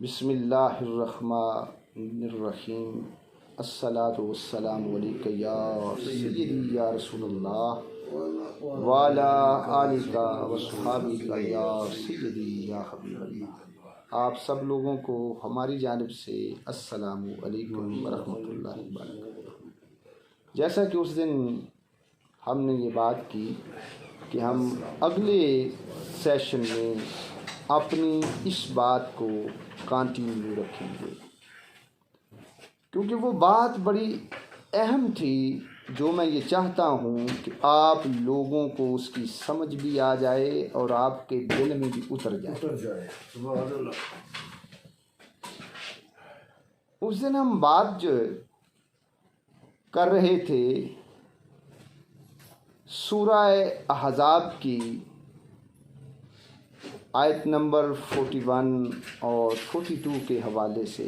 بسم اللہ الرحمن الرحیم الصلاۃ والسلام علیک یا سیدی یا رسول اللہ وعلی آلک وصحابک یا سیدی یا حبیب اللہ۔ آپ سب لوگوں کو ہماری جانب سے السلام علیکم ورحمۃ اللہ وبرکاتہ۔ جیسا کہ اس دن ہم نے یہ بات کی کہ ہم اگلے سیشن میں اپنی اس بات کو کنٹینیو رکھیں گے، کیونکہ وہ بات بڑی اہم تھی جو میں یہ چاہتا ہوں کہ آپ لوگوں کو اس کی سمجھ بھی آ جائے اور آپ کے دل میں بھی اتر جائے۔ اس دن ہم بات جو کر رہے تھے سورہ احزاب کی آیت نمبر 41 اور 42 کے حوالے سے۔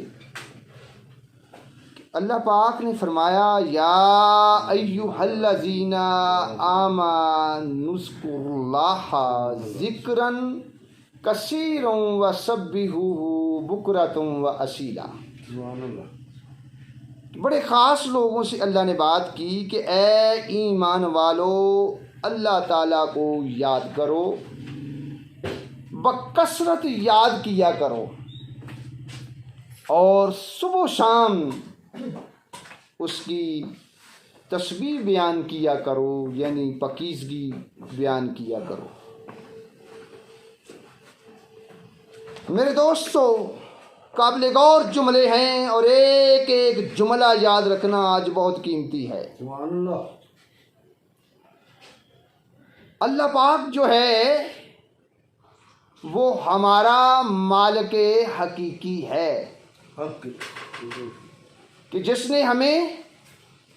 اللہ پاک نے فرمایا یا ایھا الذین آمنوا اذکروا اللہ ذکرا کثیرا وسبحوہ بکرۃ واصیلا۔ بڑے خاص لوگوں سے اللہ نے بات کی کہ اے ایمان والو، اللہ تعالیٰ کو یاد کرو، بکثرت یاد کیا کرو، اور صبح و شام اس کی تسبیح بیان کیا کرو، یعنی پاکیزگی بیان کیا کرو۔ میرے دوستو، قابل غور جملے ہیں اور ایک ایک جملہ یاد رکھنا آج بہت قیمتی ہے۔ سبحان اللہ۔ اللہ پاک جو ہے وہ ہمارا مالک حقیقی ہے، کہ جس نے ہمیں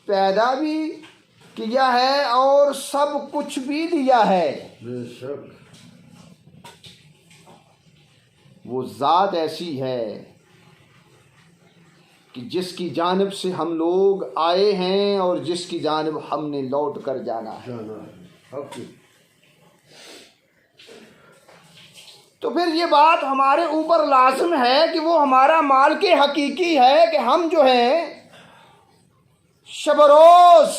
پیدا بھی کیا ہے اور سب کچھ بھی دیا ہے۔ بے شک وہ ذات ایسی ہے کہ جس کی جانب سے ہم لوگ آئے ہیں اور جس کی جانب ہم نے لوٹ کر جانا ہے۔ تو پھر یہ بات ہمارے اوپر لازم ہے کہ وہ ہمارا مالک حقیقی ہے، کہ ہم جو ہیں شب و روز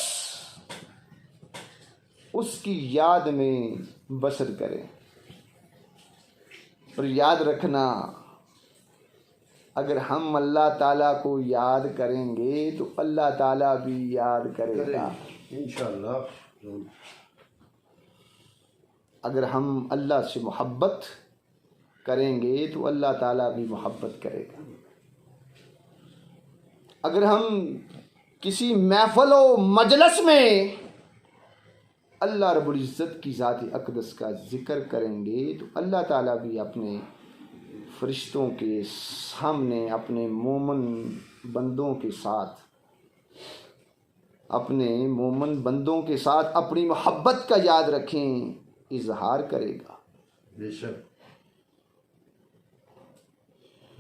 اس کی یاد میں بسر کریں۔ اور یاد رکھنا، اگر ہم اللہ تعالیٰ کو یاد کریں گے تو اللہ تعالیٰ بھی یاد کرے گا انشاءاللہ۔ اگر ہم اللہ سے محبت کریں گے تو اللہ تعالیٰ بھی محبت کرے گا۔ اگر ہم کسی محفل و مجلس میں اللہ رب العزت کی ذات اقدس کا ذکر کریں گے تو اللہ تعالیٰ بھی اپنے فرشتوں کے سامنے اپنے مومن بندوں کے ساتھ اپنی محبت کا یاد رکھیں اظہار کرے گا۔ بے شک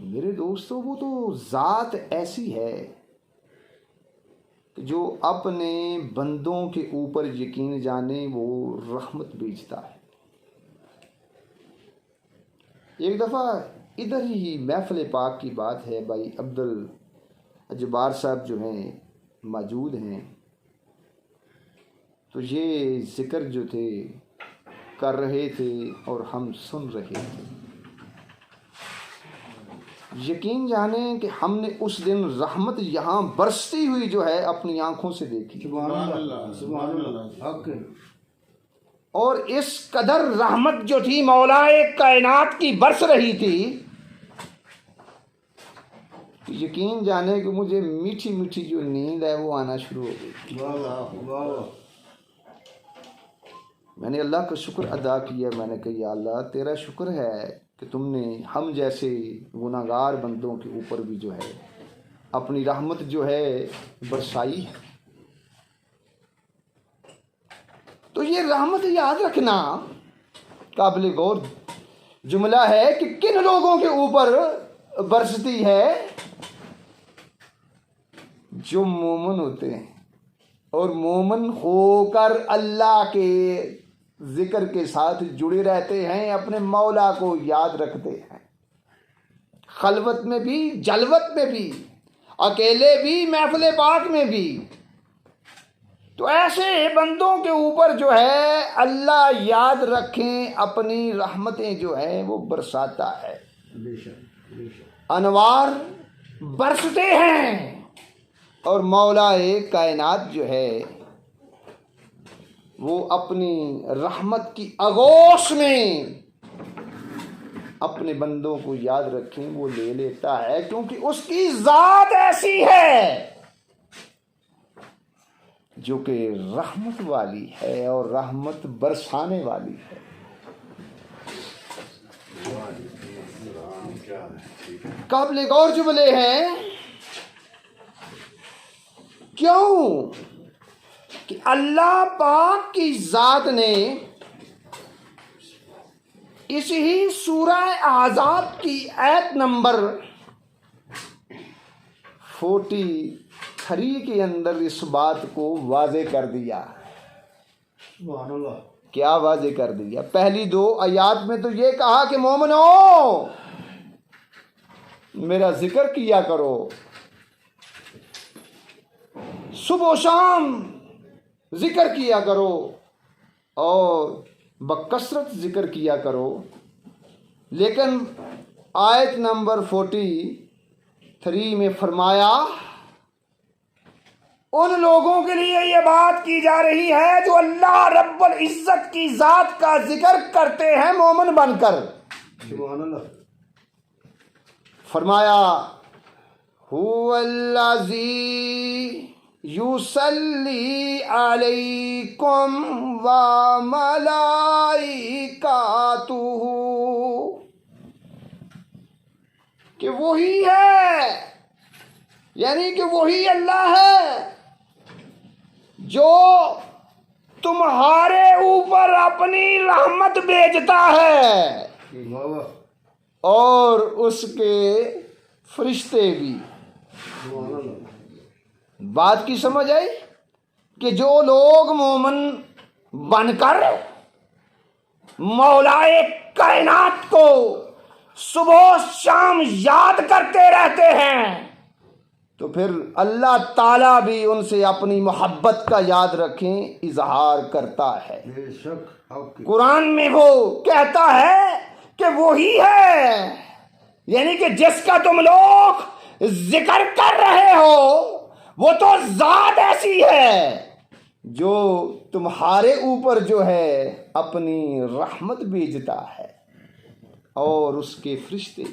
میرے دوستو، وہ تو ذات ایسی ہے کہ جو اپنے بندوں کے اوپر یقین جانے وہ رحمت بھیجتا ہے۔ ایک دفعہ ادھر ہی محفل پاک کی بات ہے، بھائی عبد الجبار صاحب جو ہیں موجود ہیں، تو یہ ذکر جو تھے کر رہے تھے اور ہم سن رہے تھے۔ یقین جانیں کہ ہم نے اس دن رحمت یہاں برستی ہوئی جو ہے اپنی آنکھوں سے دیکھی۔ سبحان اللہ، سبحان اللہ۔ اور اس قدر رحمت جو تھی مولا کائنات کی برس رہی تھی، یقین جانے کہ مجھے میٹھی میٹھی جو نیند ہے وہ آنا شروع ہو گئی۔ میں نے اللہ کا شکر ادا کیا، میں نے کہا یا اللہ تیرا شکر ہے کہ تم نے ہم جیسے گناہگار بندوں کے اوپر بھی جو ہے اپنی رحمت جو ہے برسائی ہے۔ تو یہ رحمت یاد رکھنا قابل غور جملہ ہے کہ کن لوگوں کے اوپر برستی ہے؟ جو مومن ہوتے ہیں اور مومن ہو کر اللہ کے ذکر کے ساتھ جڑے رہتے ہیں، اپنے مولا کو یاد رکھتے ہیں، خلوت میں بھی، جلوت میں بھی، اکیلے بھی، محفل پاک میں بھی. تو ایسے بندوں کے اوپر جو ہے اللہ یاد رکھیں اپنی رحمتیں جو ہیں وہ برساتا ہے. انوار برستے ہیں اور مولا کائنات جو ہے وہ اپنی رحمت کی آغوش میں اپنے بندوں کو یاد رکھیں وہ لے لیتا ہے، کیونکہ اس کی ذات ایسی ہے جو کہ رحمت والی ہے اور رحمت برسانے والی ہے. قابل غور جملے ہیں. کیوں کہ اللہ پاک کی ذات نے اسی سورہ احزاب کی آیت نمبر 43 کے اندر اس بات کو واضح کر دیا. سبحان اللہ. کیا واضح کر دیا؟ پہلی 2 آیات میں تو یہ کہا کہ مومنو میرا ذکر کیا کرو، صبح و شام ذکر کیا کرو اور بکثرت ذکر کیا کرو. لیکن آیت نمبر 43 میں فرمایا ان لوگوں کے لیے یہ بات کی جا رہی ہے جو اللہ رب العزت کی ذات کا ذکر کرتے ہیں مومن بن کر. سبحان اللہ. فرمایا هو الذی یصلی علیکم وملائکتہ، کہ وہی ہے، یعنی کہ وہی اللہ ہے جو تمہارے اوپر اپنی رحمت بھیجتا ہے اور اس کے فرشتے بھی. بات کی سمجھ آئی کہ جو لوگ مومن بن کر مولا کائنات کو صبح و شام یاد کرتے رہتے ہیں تو پھر اللہ تعالیٰ بھی ان سے اپنی محبت کا یاد رکھیں اظہار کرتا ہے. قرآن میں وہ کہتا ہے کہ وہی ہے، یعنی کہ جس کا تم لوگ ذکر کر رہے ہو وہ تو ذات ایسی ہے جو تمہارے اوپر جو ہے اپنی رحمت بھیجتا ہے اور اس کے فرشتے.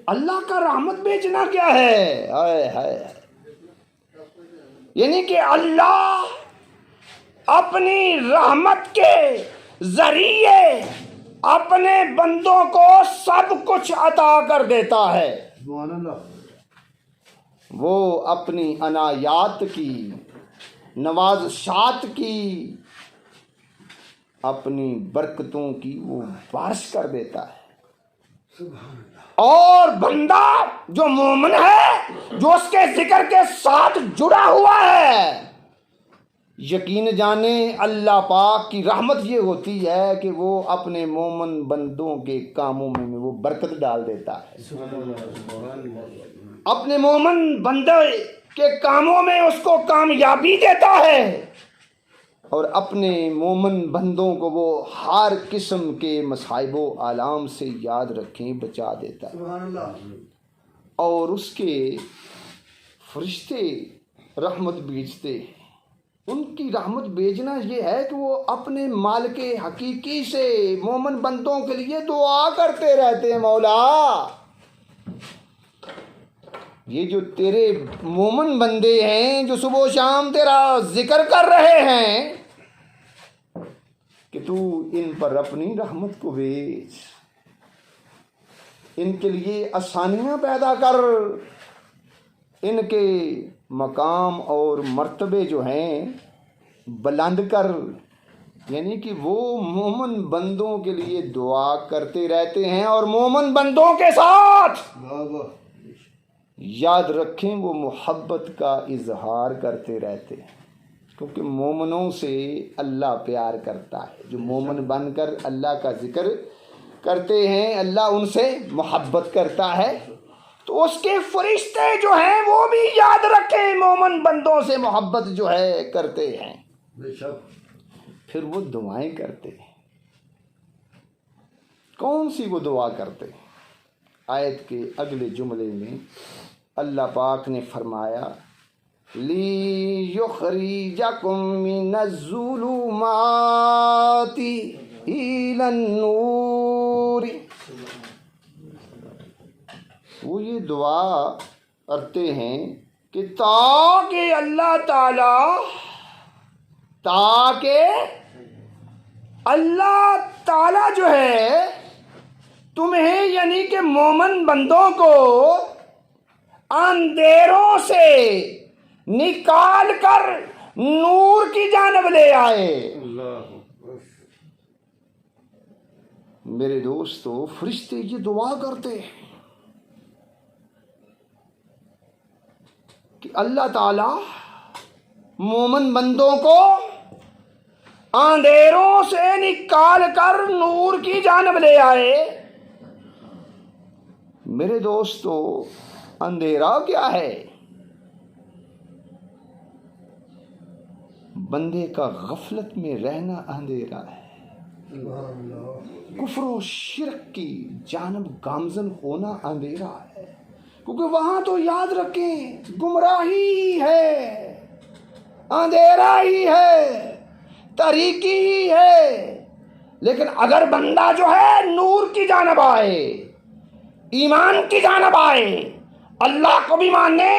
اللہ کا رحمت بھیجنا کیا ہے؟ ہائے ہائے. یعنی کہ اللہ اپنی رحمت کے ذریعے اپنے بندوں کو سب کچھ عطا کر دیتا ہے. سبحان اللہ. وہ اپنی عنایات کی، نوازشات کی، اپنی برکتوں کی وہ بارش کر دیتا ہے. سبحان اللہ. اور بندہ جو مومن ہے، جو اس کے ذکر کے ساتھ جڑا ہوا ہے، یقین جانے اللہ پاک کی رحمت یہ ہوتی ہے کہ وہ اپنے مومن بندوں کے کاموں میں وہ برکت ڈال دیتا ہے. اپنے مومن بندے کے کاموں میں اس کو کامیابی دیتا ہے اور اپنے مومن بندوں کو وہ ہر قسم کے مصائب و آلام سے یاد رکھیں بچا دیتا ہے. سبحان اللہ. اور اس کے فرشتے رحمت بھیجتے ہیں. ان کی رحمت بھیجنا یہ ہے کہ وہ اپنے مالک حقیقی سے مومن بندوں کے لیے دعا کرتے رہتے ہیں. مولا یہ جو تیرے مومن بندے ہیں جو صبح و شام تیرا ذکر کر رہے ہیں کہ تو ان پر اپنی رحمت کو بھیج، ان کے لیے آسانیاں پیدا کر، ان کے مقام اور مرتبے جو ہیں بلند کر. یعنی کہ وہ مومن بندوں کے لیے دعا کرتے رہتے ہیں اور مومن بندوں کے ساتھ یاد رکھیں وہ محبت کا اظہار کرتے رہتے ہیں، کیونکہ مومنوں سے اللہ پیار کرتا ہے. جو مومن بن کر اللہ کا ذکر کرتے ہیں اللہ ان سے محبت کرتا ہے، تو اس کے فرشتے جو ہیں وہ بھی یاد رکھیں مومن بندوں سے محبت جو ہے کرتے ہیں، پھر وہ دعائیں کرتے ہیں۔ کون سی وہ دعا کرتے ہیں؟ آیت کے اگلے جملے میں اللہ پاک نے فرمایا لِيُخْرِجَكُم مِّنَ الظُّلُمَاتِ إِلَى النُّورِ۔ وہ یہ دعا کرتے ہیں کہ تاکہ اللہ تعالی جو ہے تمہیں یعنی کہ مومن بندوں کو اندھیروں سے نکال کر نور کی جانب لے آئے۔ میرے دوستو، فرشتے یہ دعا کرتے ہیں کہ اللہ تعالی مومن بندوں کو اندھیروں سے نکال کر نور کی جانب لے آئے۔ میرے دوستو، اندھیرا کیا ہے؟ بندے کا غفلت میں رہنا اندھیرا ہے، کفر و شرک کی جانب گامزن ہونا اندھیرا ہے، کیونکہ وہاں تو یاد رکھیں گمراہی ہے، اندھیرا ہی ہے، تاریکی ہی ہے۔ لیکن اگر بندہ جو ہے نور کی جانب آئے، ایمان کی جانب آئے، اللہ کو بھی مانے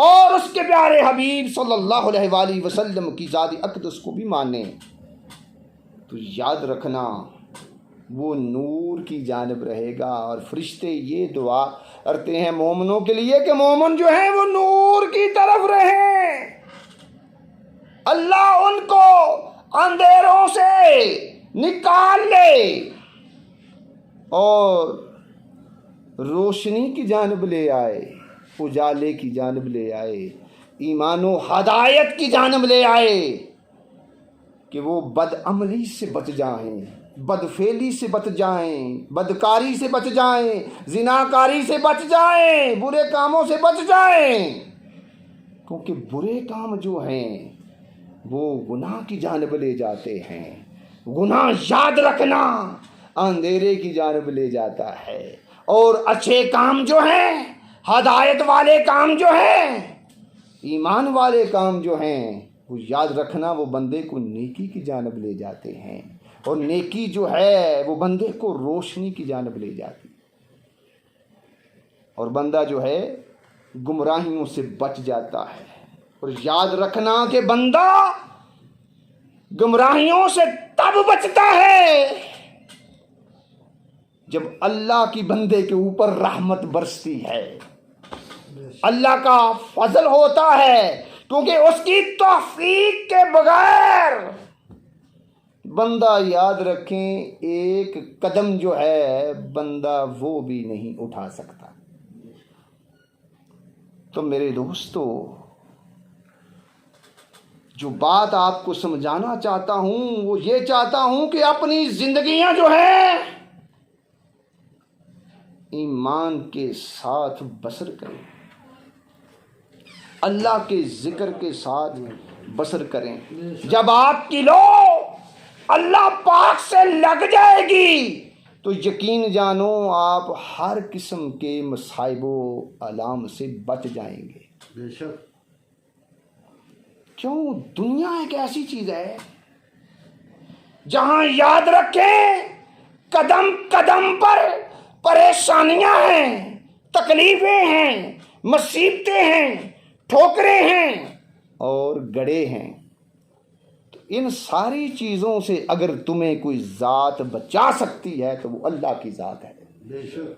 اور اس کے پیارے حبیب صلی اللہ علیہ وآلہ وسلم کی ذات اقدس کو بھی مانے، تو یاد رکھنا وہ نور کی جانب رہے گا۔ اور فرشتے یہ دعا کرتے ہیں مومنوں کے لیے کہ مومن جو ہیں وہ نور کی طرف رہیں، اللہ ان کو اندھیروں سے نکال لے اور روشنی کی جانب لے آئے، اجالے کی جانب لے آئے، ایمان و ہدایت کی جانب لے آئے، کہ وہ بد عملی سے بچ جائیں، بدفعلی سے بچ جائیں، بدکاری سے بچ جائیں، زناکاری سے بچ جائیں، برے کاموں سے بچ جائیں، کیونکہ برے کام جو ہیں وہ گناہ کی جانب لے جاتے ہیں۔ گناہ یاد رکھنا اندھیرے کی جانب لے جاتا ہے، اور اچھے کام جو ہیں، ہدایت والے کام جو ہیں، ایمان والے کام جو ہیں، وہ یاد رکھنا وہ بندے کو نیکی کی جانب لے جاتے ہیں، اور نیکی جو ہے وہ بندے کو روشنی کی جانب لے جاتی، اور بندہ جو ہے گمراہیوں سے بچ جاتا ہے۔ اور یاد رکھنا کہ بندہ گمراہیوں سے تب بچتا ہے جب اللہ کی بندے کے اوپر رحمت برستی ہے، اللہ کا فضل ہوتا ہے، کیونکہ اس کی توفیق کے بغیر بندہ یاد رکھیں ایک قدم جو ہے بندہ وہ بھی نہیں اٹھا سکتا۔ تو میرے دوستو، جو بات آپ کو سمجھانا چاہتا ہوں وہ یہ چاہتا ہوں کہ اپنی زندگیاں جو ہیں ایمان کے ساتھ بسر کریں، اللہ کے ذکر کے ساتھ بسر کریں۔ جب آپ کی لو اللہ پاک سے لگ جائے گی تو یقین جانو آپ ہر قسم کے مصائب و آلام سے بچ جائیں گے۔ بے شک۔ کیوں؟ دنیا ایک ایسی چیز ہے جہاں یاد رکھیں قدم قدم پر پریشانیاں ہیں، تکلیفیں ہیں، مصیبتیں ہیں، ٹھوکریں ہیں اور گڑھے ہیں۔ تو ان ساری چیزوں سے اگر تمہیں کوئی ذات بچا سکتی ہے تو وہ اللہ کی ذات ہے۔ بے شک۔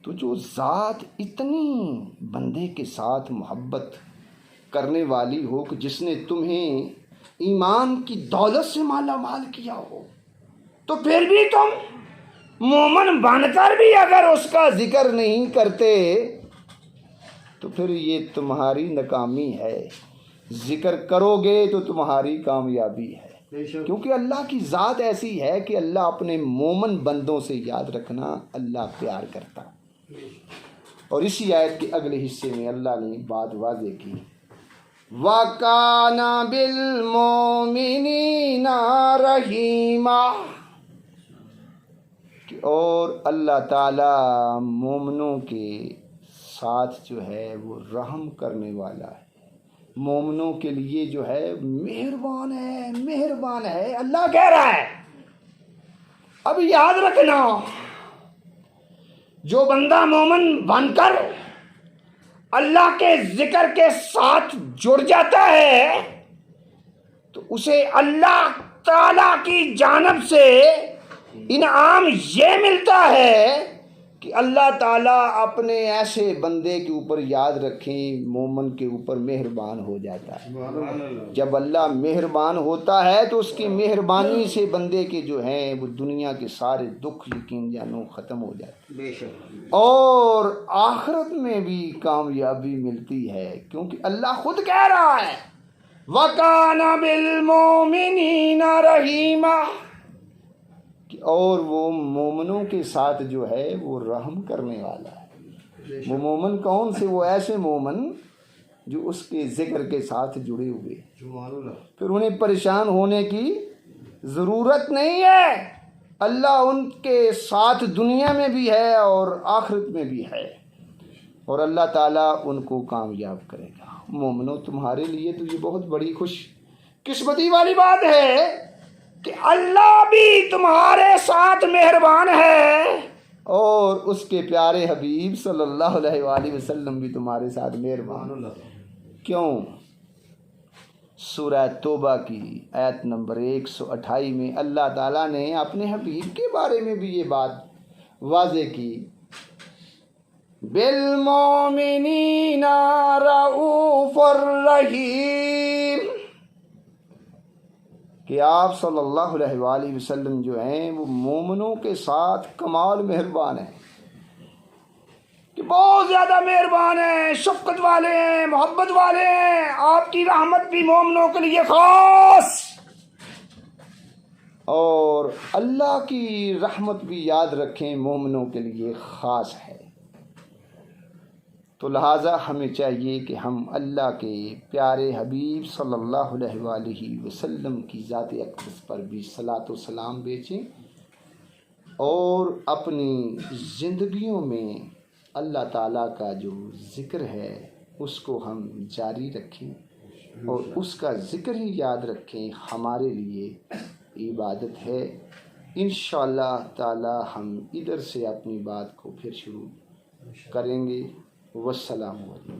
تو جو ذات اتنی بندے کے ساتھ محبت کرنے والی ہو کہ جس نے تمہیں ایمان کی دولت سے مالا مال کیا ہو، تو پھر بھی تم مومن بن کر بھی اگر اس کا ذکر نہیں کرتے تو پھر یہ تمہاری ناکامی ہے۔ ذکر کرو گے تو تمہاری کامیابی ہے، کیونکہ اللہ کی ذات ایسی ہے کہ اللہ اپنے مومن بندوں سے یاد رکھنا اللہ پیار کرتا. اور اسی آیت کے اگلے حصے میں اللہ نے بات واضح کی، وَكَانَ بِالْمُؤْمِنِينَ رَحِيمًا، کہ اور اللہ تعالیٰ مومنوں کے ساتھ جو ہے وہ رحم کرنے والا ہے، مومنوں کے لیے جو ہے مہربان ہے. اللہ کہہ رہا ہے اب یاد رکھنا، جو بندہ مومن بن کر اللہ کے ذکر کے ساتھ جڑ جاتا ہے تو اسے اللہ تعالی کی جانب سے انعام یہ ملتا ہے کہ اللہ تعالیٰ اپنے ایسے بندے کے اوپر یاد رکھیں، مومن کے اوپر مہربان ہو جاتا ہے. جب اللہ مہربان ہوتا ہے تو اس کی مہربانی سے بندے کے جو ہیں وہ دنیا کے سارے دکھ یقین جانو ختم ہو جاتے ہیں، اور آخرت میں بھی کامیابی ملتی ہے، کیونکہ اللہ خود کہہ رہا ہے وَكَانَ بِالْمُؤْمِنِينَ رَحِيمًا، اور وہ مومنوں کے ساتھ جو ہے وہ رحم کرنے والا ہے. وہ مومن کون سے؟ وہ ایسے مومن جو اس کے ذکر کے ساتھ جڑے ہوئے، پھر انہیں پریشان ہونے کی ضرورت نہیں ہے. اللہ ان کے ساتھ دنیا میں بھی ہے اور آخرت میں بھی ہے، اور اللہ تعالیٰ ان کو کامیاب کرے گا. مومنوں تمہارے لیے تو یہ بہت بڑی خوش قسمتی والی بات ہے کہ اللہ بھی تمہارے ساتھ مہربان ہے، اور اس کے پیارے حبیب صلی اللہ علیہ وآلہ وسلم بھی تمہارے ساتھ مہربان. کیوں؟ سورہ توبہ کی آیت نمبر 128 میں اللہ تعالیٰ نے اپنے حبیب کے بارے میں بھی یہ بات واضح کی، بالمؤمنین رؤوف الرحیم، کہ آپ صلی اللہ علیہ وآلہ وسلم جو ہیں وہ مومنوں کے ساتھ کمال مہربان ہیں، کہ بہت زیادہ مہربان ہیں، شفقت والے ہیں، محبت والے ہیں. آپ کی رحمت بھی مومنوں کے لیے خاص، اور اللہ کی رحمت بھی یاد رکھیں مومنوں کے لیے خاص ہے. تو لہٰذا ہمیں چاہیے کہ ہم اللہ کے پیارے حبیب صلی اللہ علیہ وآلہ وسلم کی ذات اقدس پر بھی صلاۃ و سلام بھیجیں، اور اپنی زندگیوں میں اللہ تعالیٰ کا جو ذکر ہے اس کو ہم جاری رکھیں، اور اس کا ذکر ہی یاد رکھیں ہمارے لیے عبادت ہے. انشاءاللہ تعالیٰ ہم ادھر سے اپنی بات کو پھر شروع کریں گے. والسلام علیکم.